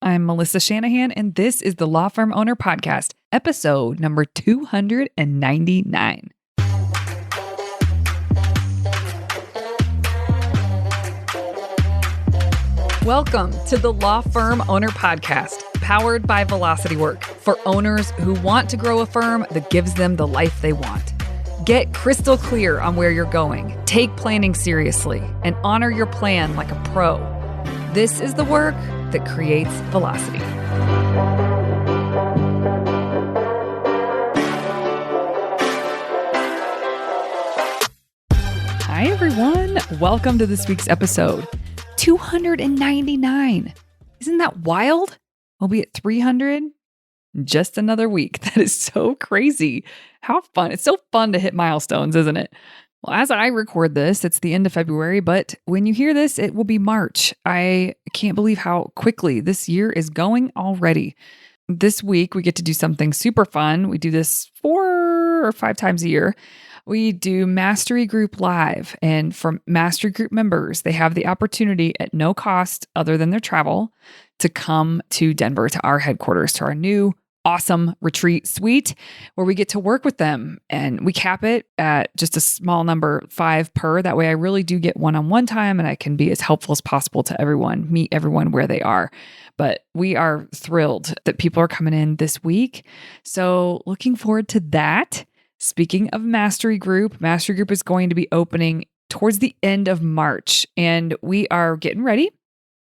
I'm Melissa Shanahan, and this is the Law Firm Owner Podcast, episode number 299. Welcome to the Law Firm Owner Podcast, powered by Velocity Work, for owners who want to grow a firm that gives them the life they want. Get crystal clear on where you're going, take planning seriously, and honor your plan like a pro. This is the work that creates velocity. Hi, everyone. Welcome to this week's episode. 299. Isn't that wild? We'll be at 300 in just another week. That is so crazy. How fun. It's so fun to hit milestones, isn't it? Well, as I record this, it's the end of February, but when you hear this, it will be March. I can't believe how quickly this year is going already. This week, we get to do something super fun. We do this 4 or 5 times a year. We do Mastery Group Live, and for Mastery Group members, they have the opportunity at no cost other than their travel to come to Denver, to our headquarters, to our new awesome retreat suite where we get to work with them, and we cap it at just a small number, 5 per. That way I really do get one-on-one time and I can be as helpful as possible to everyone, meet everyone where they are. But we are thrilled that people are coming in this week. So looking forward to that. Speaking of Mastery Group is going to be opening towards the end of March, and we are getting ready.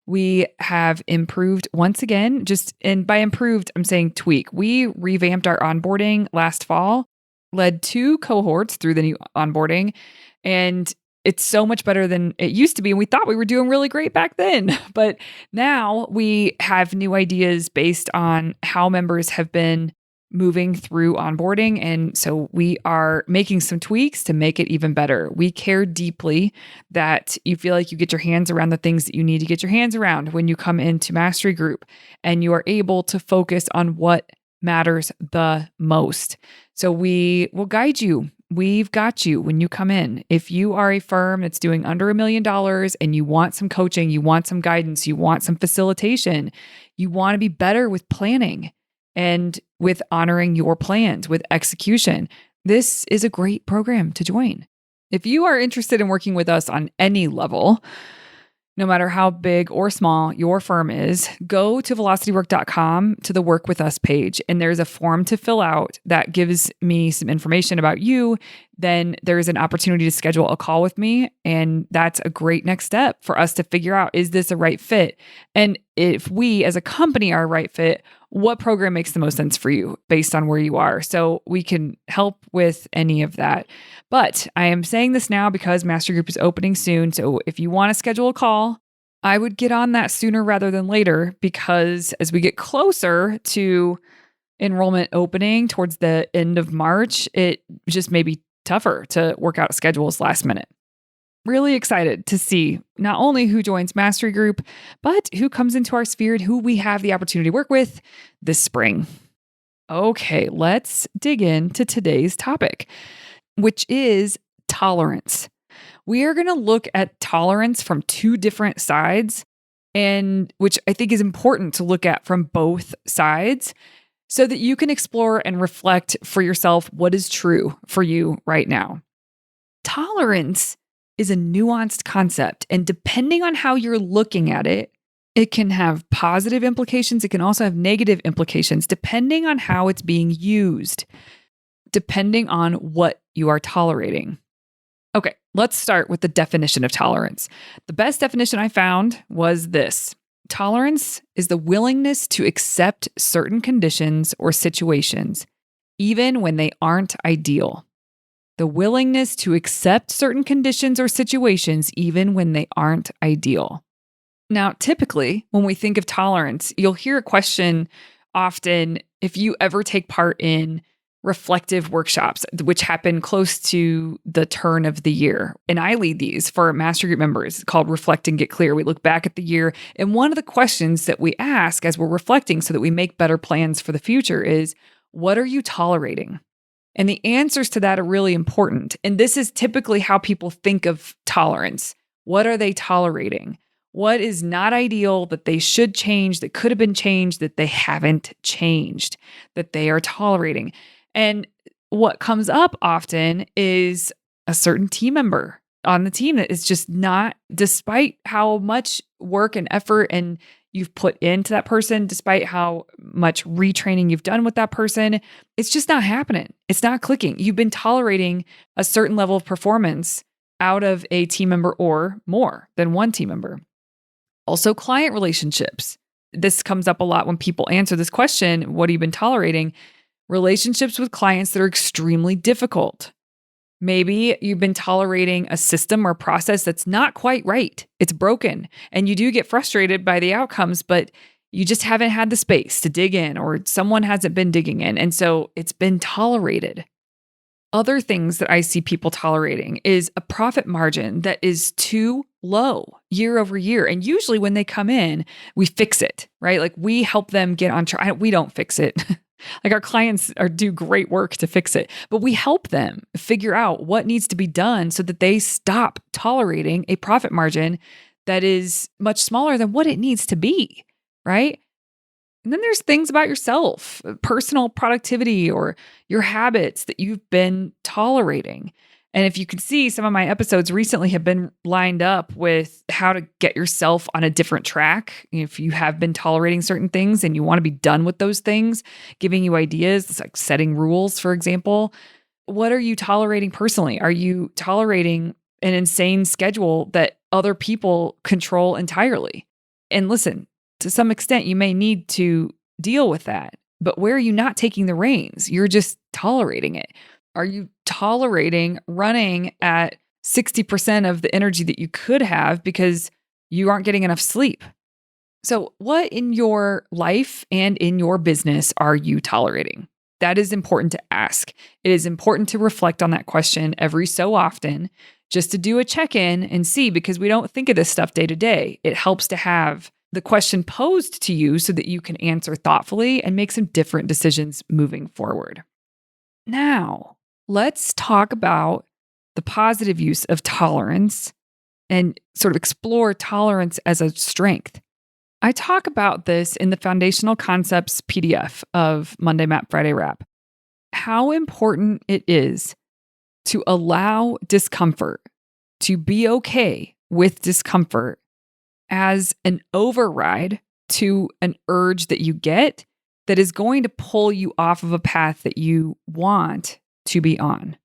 We have improved once again, and by improved, I'm saying tweak. We revamped our onboarding last fall, led 2 cohorts through the new onboarding, and it's so much better than it used to be. And we thought we were doing really great back then, but now we have new ideas based on how members have been moving through onboarding. And so we are making some tweaks to make it even better. We care deeply that you feel like you get your hands around the things that you need to get your hands around when you come into Mastery Group, and you are able to focus on what matters the most. So we will guide you. We've got you when you come in. If you are a firm that's doing under $1 million and you want some coaching, you want some guidance, you want some facilitation, you want to be better with planning and with honoring your plans, with execution, this is a great program to join. If you are interested in working with us on any level, no matter how big or small your firm is, go to velocitywork.com to the Work With Us page, and there's a form to fill out that gives me some information about you. Then there's an opportunity to schedule a call with me, and that's a great next step for us to figure out, is this a right fit? And if we as a company are a right fit, what program makes the most sense for you based on where you are? So we can help with any of that. But I am saying this now because Mastery Group is opening soon. So if you want to schedule a call, I would get on that sooner rather than later, because as we get closer to enrollment opening towards the end of March, it just may be tougher to work out schedules last minute. Really excited to see not only who joins Mastery Group, but who comes into our sphere and who we have the opportunity to work with this spring. Okay, let's dig into today's topic, which is tolerance. We are going to look at tolerance from 2 different sides, and which I think is important to look at from both sides so that you can explore and reflect for yourself what is true for you right now. Tolerance is a nuanced concept, and depending on how you're looking at it, it can have positive implications. It can also have negative implications, depending on how it's being used, depending on what you are tolerating. Okay, let's start with the definition of tolerance. The best definition I found was this: tolerance is the willingness to accept certain conditions or situations, even when they aren't ideal. The willingness to accept certain conditions or situations, even when they aren't ideal. Now, typically, when we think of tolerance, you'll hear a question often if you ever take part in reflective workshops, which happen close to the turn of the year. And I lead these for Mastery Group members called Reflect and Get Clear. We look back at the year, and one of the questions that we ask as we're reflecting so that we make better plans for the future is, what are you tolerating? And the answers to that are really important. And this is typically how people think of tolerance. What are they tolerating? What is not ideal that they should change, that could have been changed, that they haven't changed, that they are tolerating. And what comes up often is a certain team member on the team that is just not, despite how much work and effort and you've put into that person, despite how much retraining you've done with that person, it's just not happening. It's not clicking. You've been tolerating a certain level of performance out of a team member or more than one team member. Also, client relationships. This comes up a lot when people answer this question, what have you been tolerating? Relationships with clients that are extremely difficult. Maybe you've been tolerating a system or process that's not quite right. It's broken, and you do get frustrated by the outcomes, but you just haven't had the space to dig in, or someone hasn't been digging in, and so it's been tolerated. Other things that I see people tolerating is a profit margin that is too low year over year. And usually when they come in, we fix it, right? Like we help them get on track. We don't fix it. Like our clients do great work to fix it, but we help them figure out what needs to be done so that they stop tolerating a profit margin that is much smaller than what it needs to be, right? And then there's things about yourself, personal productivity or your habits that you've been tolerating. And if you can see, some of my episodes recently have been lined up with how to get yourself on a different track. If you have been tolerating certain things and you want to be done with those things, giving you ideas, like setting rules, for example. What are you tolerating personally? Are you tolerating an insane schedule that other people control entirely? And listen, to some extent, you may need to deal with that. But where are you not taking the reins? You're just tolerating it. Are you tolerating running at 60% of the energy that you could have because you aren't getting enough sleep? So, what in your life and in your business are you tolerating? That is important to ask. It is important to reflect on that question every so often, just to do a check-in and see, because we don't think of this stuff day to day. It helps to have the question posed to you so that you can answer thoughtfully and make some different decisions moving forward. Now, let's talk about the positive use of tolerance and sort of explore tolerance as a strength. I talk about this in the Foundational Concepts PDF of Monday Map, Friday Wrap. How important it is to allow discomfort, to be okay with discomfort as an override to an urge that you get that is going to pull you off of a path that you want to be on.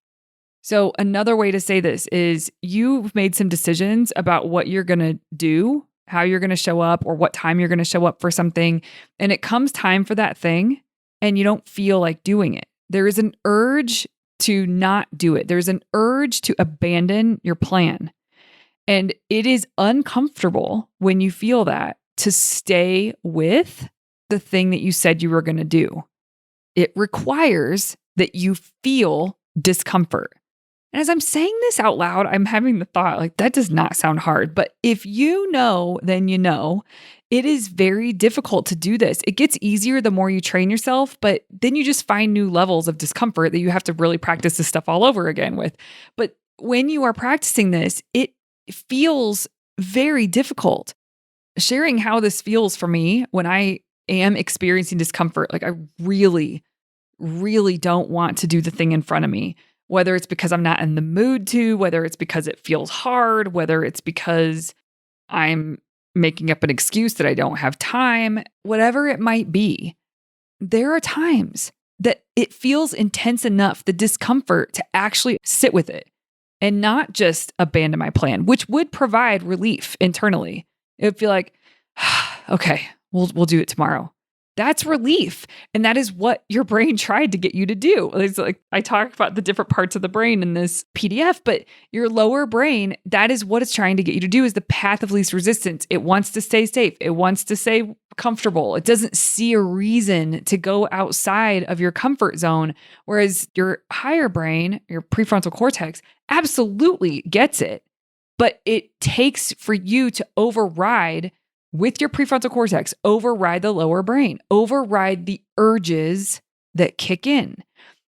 So another way to say this is you've made some decisions about what you're going to do, how you're going to show up, or what time you're going to show up for something. And it comes time for that thing and you don't feel like doing it. There is an urge to not do it. There's an urge to abandon your plan. And it is uncomfortable when you feel that to stay with the thing that you said you were going to do. It requires that you feel discomfort. And as I'm saying this out loud, I'm having the thought, like, that does not sound hard. But if you know, then you know, it is very difficult to do this. It gets easier the more you train yourself, but then you just find new levels of discomfort that you have to really practice this stuff all over again with. But when you are practicing this, it feels very difficult. Sharing how this feels for me when I am experiencing discomfort, like I really, really don't want to do the thing in front of me, whether it's because I'm not in the mood to, whether it's because it feels hard, whether it's because I'm making up an excuse that I don't have time, whatever it might be. There are times that it feels intense enough, the discomfort, to actually sit with it and not just abandon my plan, which would provide relief internally. It would feel like, okay, we'll do it tomorrow. That's relief. And that is what your brain tried to get you to do. It's like I talk about the different parts of the brain in this PDF, but your lower brain, that is what it's trying to get you to do, is the path of least resistance. It wants to stay safe. It wants to stay comfortable. It doesn't see a reason to go outside of your comfort zone. Whereas your higher brain, your prefrontal cortex, absolutely gets it. But it takes for you to override with your prefrontal cortex, override the lower brain, override the urges that kick in.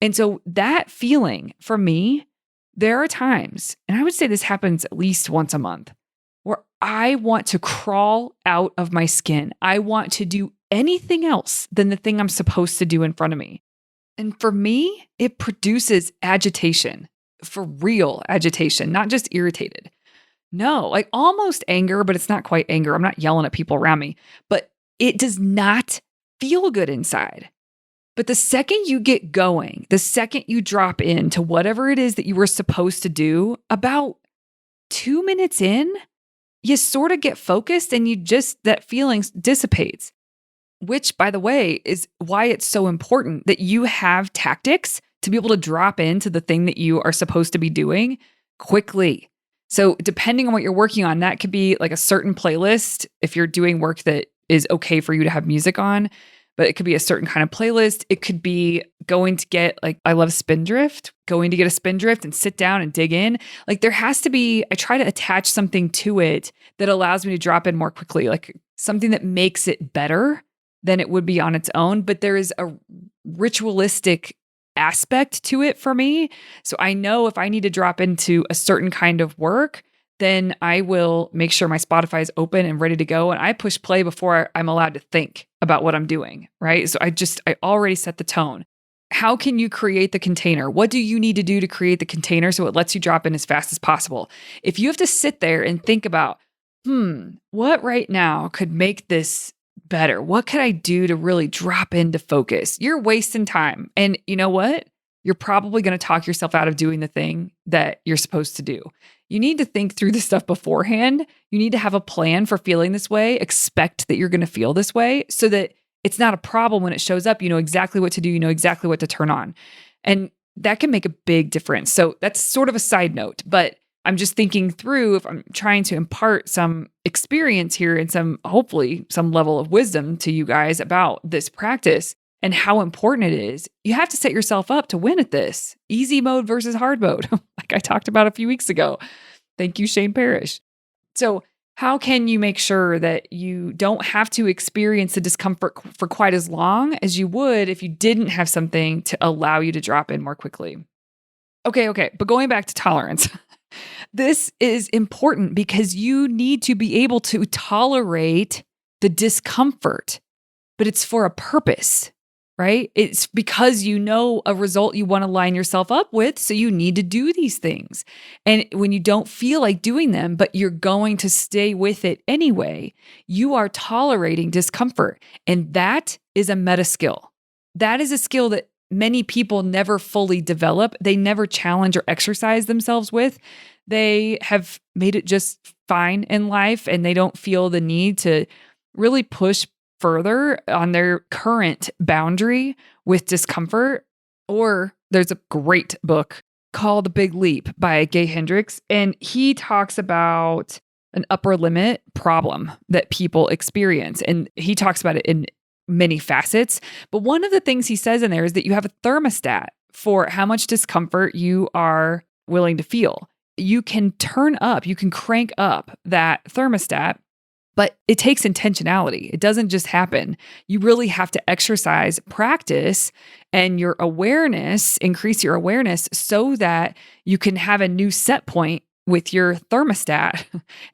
And so that feeling for me, there are times, and I would say this happens at least once a month, where I want to crawl out of my skin. I want to do anything else than the thing I'm supposed to do in front of me. And for me, it produces agitation, for real agitation, not just irritated. No, like almost anger, but it's not quite anger. I'm not yelling at people around me, but it does not feel good inside. But the second you get going, the second you drop into whatever it is that you were supposed to do, about 2 minutes in, you sort of get focused and that feeling dissipates. Which, by the way, is why it's so important that you have tactics to be able to drop into the thing that you are supposed to be doing quickly. So depending on what you're working on, that could be like a certain playlist if you're doing work that is okay for you to have music on, but it could be a certain kind of playlist. It could be going to get I love Spindrift, going to get a Spindrift and sit down and dig in. Like there has to be, I try to attach something to it that allows me to drop in more quickly, like something that makes it better than it would be on its own. But there is a ritualistic aspect to it for me. So I know if I need to drop into a certain kind of work, then I will make sure my Spotify is open and ready to go. And I push play before I'm allowed to think about what I'm doing, right? So I already set the tone. How can you create the container? What do you need to do to create the container so it lets you drop in as fast as possible? If you have to sit there and think about, what right now could make this better? What could I do to really drop into focus? You're wasting time. And you know what? You're probably going to talk yourself out of doing the thing that you're supposed to do. You need to think through this stuff beforehand. You need to have a plan for feeling this way. Expect that you're going to feel this way so that it's not a problem when it shows up. You know exactly what to do. You know exactly what to turn on. And that can make a big difference. So that's sort of a side note, but I'm just thinking through if I'm trying to impart some experience here and hopefully some level of wisdom to you guys about this practice and how important it is. You have to set yourself up to win at this. Easy mode versus hard mode, like I talked about a few weeks ago. Thank you, Shane Parrish. So how can you make sure that you don't have to experience the discomfort for quite as long as you would if you didn't have something to allow you to drop in more quickly? Okay. But going back to tolerance, this is important because you need to be able to tolerate the discomfort, but it's for a purpose, right? It's because you know a result you want to line yourself up with, so you need to do these things. And when you don't feel like doing them, but you're going to stay with it anyway, you are tolerating discomfort. And that is a meta skill. That is a skill that many people never fully develop. They never challenge or exercise themselves with. They have made it just fine in life and they don't feel the need to really push further on their current boundary with discomfort. Or there's a great book called The Big Leap by Gay Hendricks, and he talks about an upper limit problem that people experience. And he talks about it in many facets. But one of the things he says in there is that you have a thermostat for how much discomfort you are willing to feel. You can crank up that thermostat, but it takes intentionality. It doesn't just happen. You really have to exercise, practice, and your awareness, increase your awareness so that you can have a new set point with your thermostat.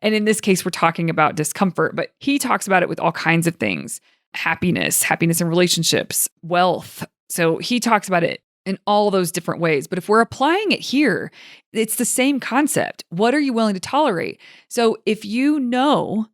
And in this case, we're talking about discomfort, but he talks about it with all kinds of things. Happiness in relationships, wealth. So he talks about it in all those different ways. But if we're applying it here, it's the same concept. What are you willing to tolerate? So if you know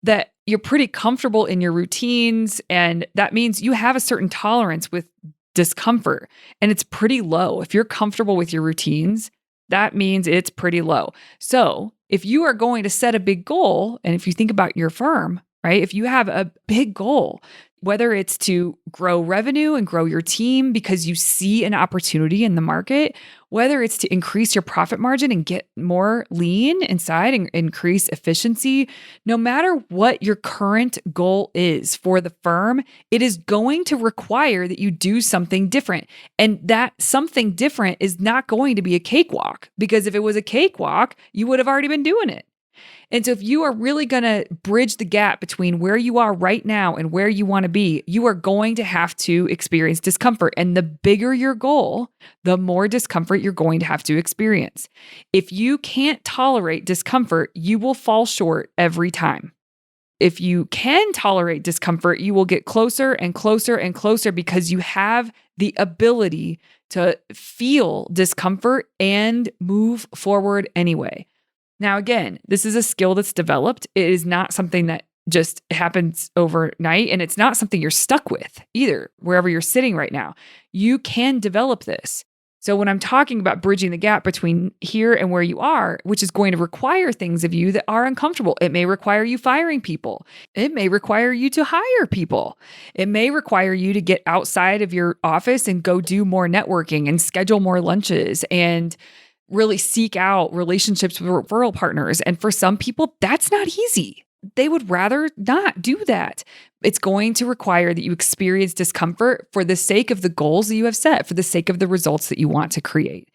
that you're pretty comfortable in your routines, and that means you have a certain tolerance with discomfort, and it's pretty low. If you're comfortable with your routines, that means it's pretty low. So if you are going to set a big goal, and if you think about your firm, right? If you have a big goal, whether it's to grow revenue and grow your team because you see an opportunity in the market, whether it's to increase your profit margin and get more lean inside and increase efficiency, no matter what your current goal is for the firm, it is going to require that you do something different. And that something different is not going to be a cakewalk, because if it was a cakewalk, you would have already been doing it. And so if you are really going to bridge the gap between where you are right now and where you want to be, you are going to have to experience discomfort. And the bigger your goal, the more discomfort you're going to have to experience. If you can't tolerate discomfort, you will fall short every time. If you can tolerate discomfort, you will get closer and closer and closer because you have the ability to feel discomfort and move forward anyway. Now, again, this is a skill that's developed. It is not something that just happens overnight, and it's not something you're stuck with either, wherever you're sitting right now. You can develop this. So when I'm talking about bridging the gap between here and where you are, which is going to require things of you that are uncomfortable. It may require you firing people. It may require you to hire people. It may require you to get outside of your office and go do more networking and schedule more lunches and really seek out relationships with referral partners. And for some people, that's not easy. They would rather not do that. It's going to require that you experience discomfort for the sake of the goals that you have set, for the sake of the results that you want to create.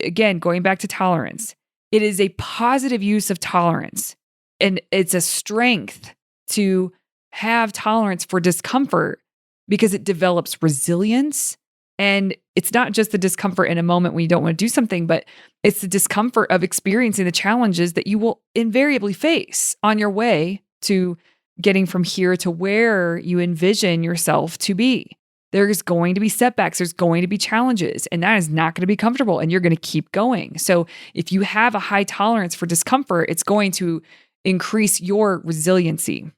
Again, going back to tolerance, it is a positive use of tolerance. And it's a strength to have tolerance for discomfort because it develops resilience. And it's not just the discomfort in a moment when you don't want to do something, but it's the discomfort of experiencing the challenges that you will invariably face on your way to getting from here to where you envision yourself to be. There's going to be setbacks. There's going to be challenges, and that is not going to be comfortable, and you're going to keep going. So if you have a high tolerance for discomfort, it's going to increase your resiliency.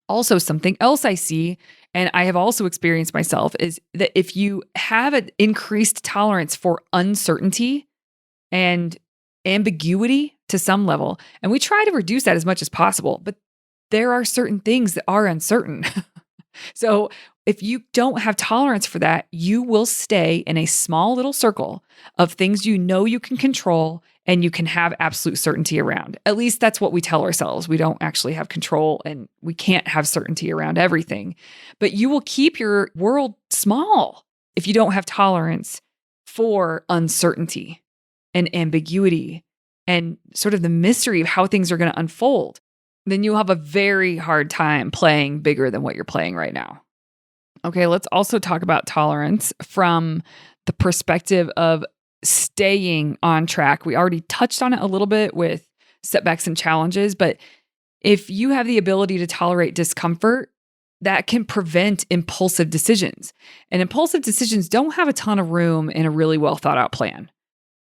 Also, something else I see, and I have also experienced myself, is that if you have an increased tolerance for uncertainty and ambiguity to some level, and we try to reduce that as much as possible, but there are certain things that are uncertain. So if you don't have tolerance for that, you will stay in a small little circle of things you know you can control and you can have absolute certainty around. At least that's what we tell ourselves. We don't actually have control and we can't have certainty around everything. But you will keep your world small if you don't have tolerance for uncertainty and ambiguity and sort of the mystery of how things are going to unfold. Then you'll have a very hard time playing bigger than what you're playing right now. Okay, let's also talk about tolerance from the perspective of staying on track. We already touched on it a little bit with setbacks and challenges, but if you have the ability to tolerate discomfort, that can prevent impulsive decisions. And impulsive decisions don't have a ton of room in a really well thought out plan.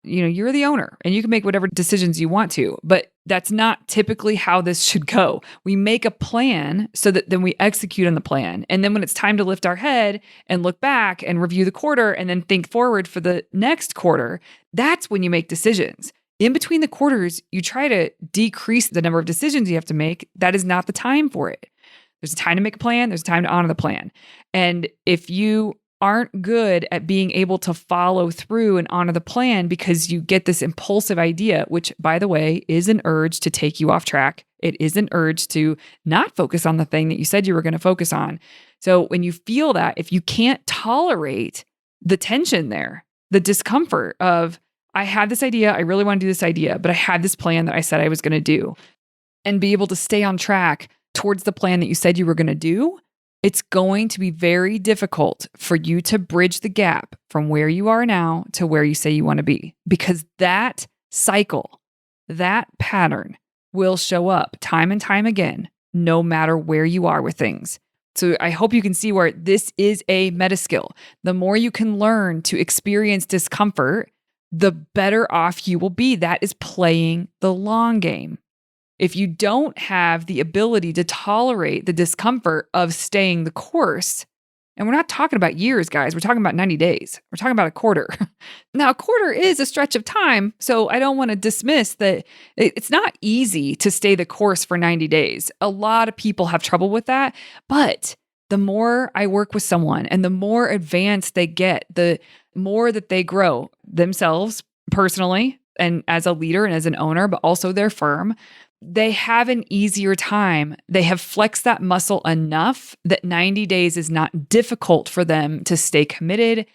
You know, you're the owner and you can make whatever decisions you want to, but that's not typically how this should go. We make a plan so that then we execute on the plan. And then when it's time to lift our head and look back and review the quarter and then think forward for the next quarter, that's when you make decisions. In between the quarters, you try to decrease the number of decisions you have to make. That is not the time for it. There's a time to make a plan. There's a time to honor the plan. And if you aren't good at being able to follow through and honor the plan because you get this impulsive idea, which, by the way, is an urge to take you off track. It is an urge to not focus on the thing that you said you were going to focus on. So when you feel that, if you can't tolerate the tension there, the discomfort of, I had this idea, I really want to do this idea, but I had this plan that I said I was going to do, and be able to stay on track towards the plan that you said you were going to do, it's going to be very difficult for you to bridge the gap from where you are now to where you say you want to be, because that cycle, that pattern will show up time and time again, no matter where you are with things. So I hope you can see where this is a meta skill. The more you can learn to experience discomfort, the better off you will be. That is playing the long game. If you don't have the ability to tolerate the discomfort of staying the course, and we're not talking about years, guys, we're talking about 90 days. We're talking about a quarter. Now, a quarter is a stretch of time, so I don't want to dismiss that it's not easy to stay the course for 90 days. A lot of people have trouble with that, but the more I work with someone and the more advanced they get, the more that they grow themselves personally and as a leader and as an owner, but also their firm, they have an easier time. They have flexed that muscle enough that 90 days is not difficult for them to stay committed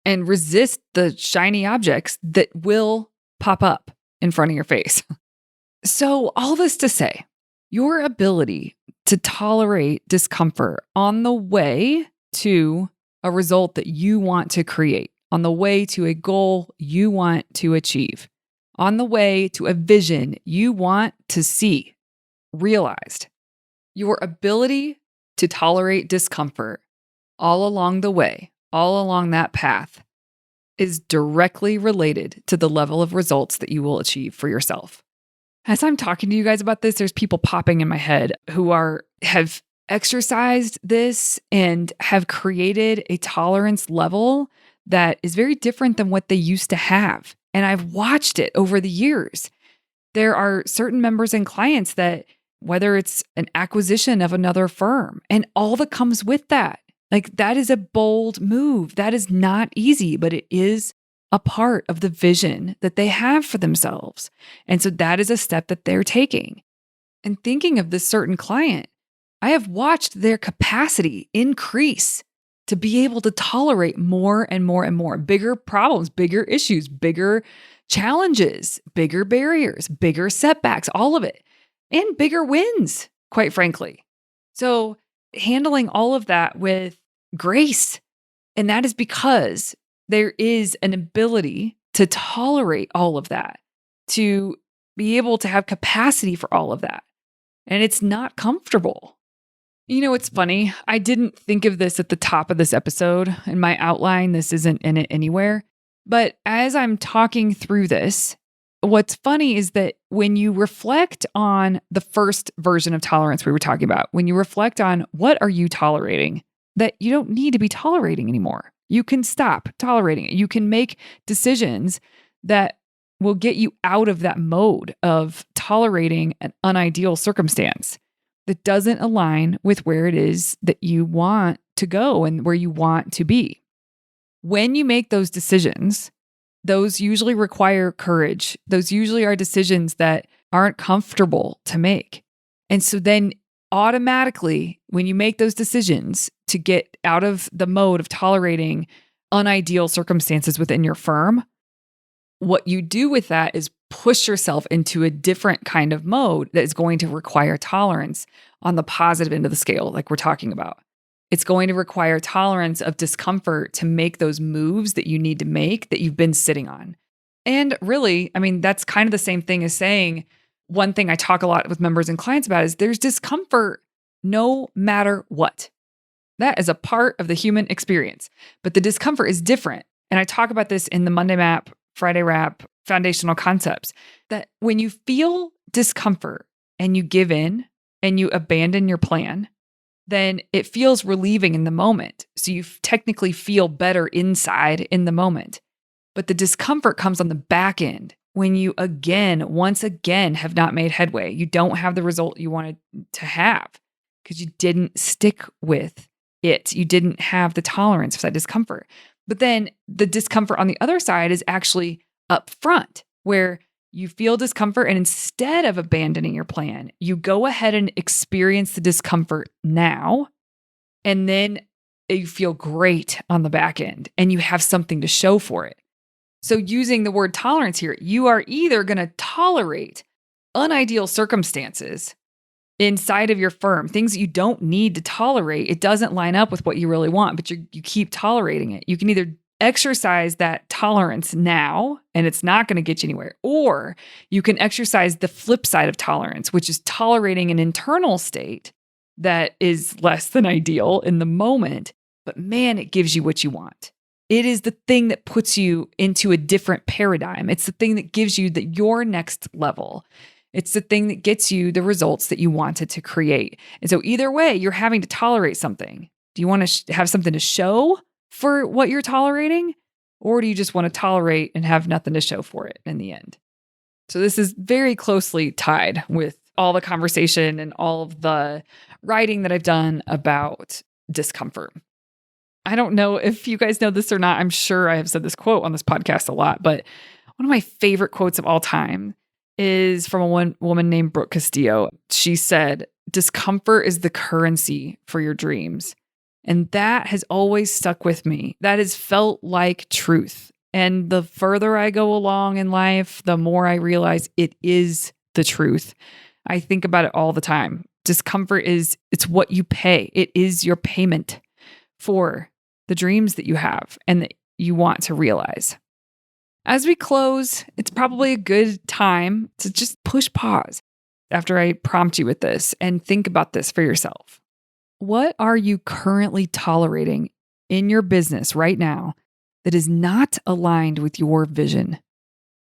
and resist the shiny objects that will pop up in front of your face. So, all this to say, your ability to tolerate discomfort on the way to a result that you want to create, on the way to a goal you want to achieve, on the way to a vision you want to see realized, your ability to tolerate discomfort all along the way, all along that path, is directly related to the level of results that you will achieve for yourself. As I'm talking to you guys about this, there's people popping in my head who have exercised this and have created a tolerance level that is very different than what they used to have. And I've watched it over the years. There are certain members and clients that, whether it's an acquisition of another firm and all that comes with that, like that is a bold move. That is not easy, but it is a part of the vision that they have for themselves. And so that is a step that they're taking. And thinking of this certain client, I have watched their capacity increase to be able to tolerate more and more and more bigger problems, bigger issues, bigger challenges, bigger barriers, bigger setbacks, all of it, and bigger wins, quite frankly. So handling all of that with grace. And that is because there is an ability to tolerate all of that, to be able to have capacity for all of that. And it's not comfortable. You know, it's funny. I didn't think of this at the top of this episode in my outline. This isn't in it anywhere. But as I'm talking through this, what's funny is that when you reflect on the first version of tolerance we were talking about, when you reflect on what are you tolerating that you don't need to be tolerating anymore, you can stop tolerating it. You can make decisions that will get you out of that mode of tolerating an unideal circumstance that doesn't align with where it is that you want to go and where you want to be. When you make those decisions, those usually require courage. Those usually are decisions that aren't comfortable to make. And so then automatically, when you make those decisions to get out of the mode of tolerating unideal circumstances within your firm, what you do with that is push yourself into a different kind of mode that is going to require tolerance on the positive end of the scale, like we're talking about. It's going to require tolerance of discomfort to make those moves that you need to make that you've been sitting on. And really, I mean, that's kind of the same thing as saying, one thing I talk a lot with members and clients about is there's discomfort no matter what. That is a part of the human experience, but the discomfort is different. And I talk about this in the Monday Map, Friday Wrap, foundational concepts, that when you feel discomfort and you give in and you abandon your plan, then it feels relieving in the moment. So you technically feel better inside in the moment. But the discomfort comes on the back end when you once again have not made headway. You don't have the result you wanted to have because you didn't stick with it. You didn't have the tolerance for that discomfort. But then the discomfort on the other side is actually up front, where you feel discomfort, and instead of abandoning your plan, you go ahead and experience the discomfort now, and then you feel great on the back end, and you have something to show for it. So using the word tolerance here, you are either going to tolerate unideal circumstances inside of your firm, things that you don't need to tolerate. It doesn't line up with what you really want, but you keep tolerating it. You can either exercise that tolerance now, and it's not going to get you anywhere, or you can exercise the flip side of tolerance, which is tolerating an internal state that is less than ideal in the moment, but man, it gives you what you want. It is the thing that puts you into a different paradigm. It's the thing that gives you your next level. It's the thing that gets you the results that you wanted to create. And so either way, you're having to tolerate something. Do you want to have something to show for what you're tolerating? Or do you just want to tolerate and have nothing to show for it in the end? So this is very closely tied with all the conversation and all of the writing that I've done about discomfort. I don't know if you guys know this or not. I'm sure I have said this quote on this podcast a lot, but one of my favorite quotes of all time is from a woman named Brooke Castillo. She said, "Discomfort is the currency for your dreams." And that has always stuck with me. That has felt like truth. And the further I go along in life, the more I realize it is the truth. I think about it all the time. Discomfort it's what you pay. It is your payment for the dreams that you have and that you want to realize. As we close, it's probably a good time to just push pause after I prompt you with this and think about this for yourself. What are you currently tolerating in your business right now that is not aligned with your vision?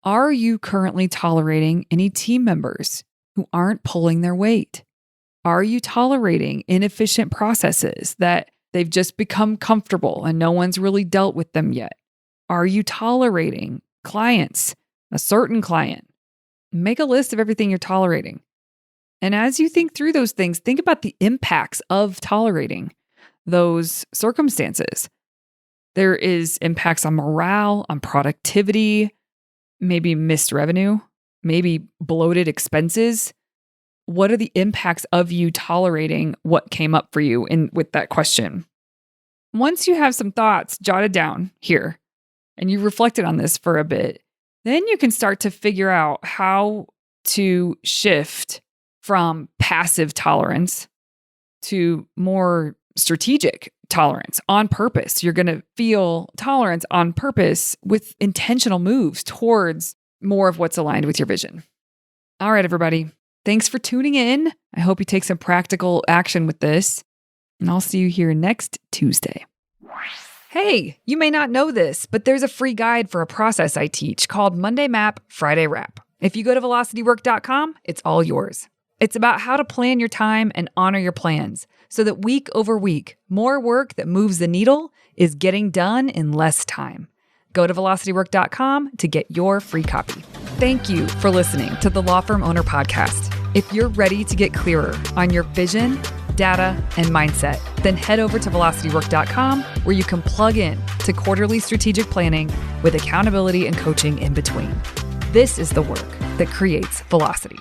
Are you currently tolerating any team members who aren't pulling their weight? Are you tolerating inefficient processes that they've just become comfortable and no one's really dealt with them yet? Are you tolerating clients, a certain client? Make a list of everything you're tolerating. And as you think through those things, think about the impacts of tolerating those circumstances. There is impacts on morale, on productivity, maybe missed revenue, maybe bloated expenses. What are the impacts of you tolerating what came up for you with that question? Once you have some thoughts jotted down here and you reflected on this for a bit, then you can start to figure out how to shift from passive tolerance to more strategic tolerance on purpose. You're going to feel tolerance on purpose with intentional moves towards more of what's aligned with your vision. All right, everybody. Thanks for tuning in. I hope you take some practical action with this, and I'll see you here next Tuesday. Hey, you may not know this, but there's a free guide for a process I teach called Monday Map, Friday Wrap. If you go to velocitywork.com, it's all yours. It's about how to plan your time and honor your plans so that week over week, more work that moves the needle is getting done in less time. Go to velocitywork.com to get your free copy. Thank you for listening to the Law Firm Owner Podcast. If you're ready to get clearer on your vision, data, and mindset, then head over to velocitywork.com where you can plug in to quarterly strategic planning with accountability and coaching in between. This is the work that creates velocity.